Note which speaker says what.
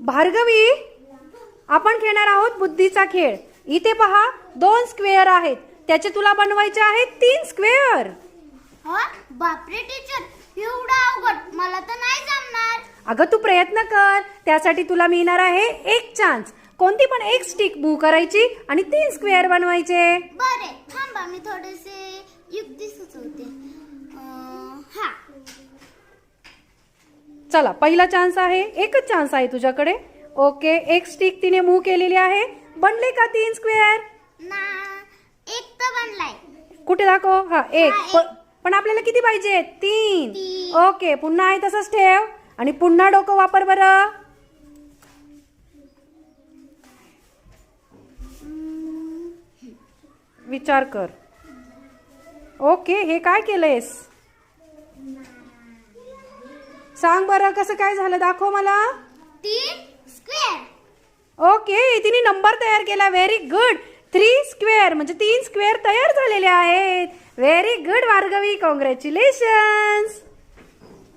Speaker 1: भार्गवी, आपण खेळणार आहोत बुद्धीचा खेळ. इथे पहा 2 स्क्वेअर आहेत, त्याचे तुला बनवायचे आहेत 3 स्क्वेअर.
Speaker 2: बापरे टीचर, एवढा अवघड, मला तर नाही जमणार.
Speaker 1: अगं तू प्रयत्न कर, त्यासाठी तुला मिळणार आहे 1 चान्स. कोणती पण एक स्टिक मूव्ह करायची आणि 3 स्क्वेअर बनवायचे.
Speaker 2: बरे, थांबा मी थोडेसे युक्ती सुचवते. हा,
Speaker 1: चला पहिला चान्स आहे, एकच चान्स आहे तुझ्याकडे. ओके, एक स्टिक तिने मूव्ह केलेली आहे. बनले का 3 स्क्वेअर?
Speaker 2: ना, एक तर बनलाय.
Speaker 1: कुठे दाखव. हा, एक.
Speaker 2: एक.
Speaker 1: पण आपल्याला किती पाहिजे? 3.
Speaker 2: 3.
Speaker 1: ओके, पुन्हा आहे तसंच ठेव आणि पुन्हा डोकं वापर बरं. विचार कर. ओके, हे काय केलंयस? सांग बरं कसं काय झालं, दाखव मला.
Speaker 2: 3 स्क्वेअर.
Speaker 1: ओके, तिने नंबर तयार केला. Very good. 3 स्क्वेअर म्हणजे 3 स्क्वेअर तयार झालेले आहेत. Very good Bhargavi, congratulations.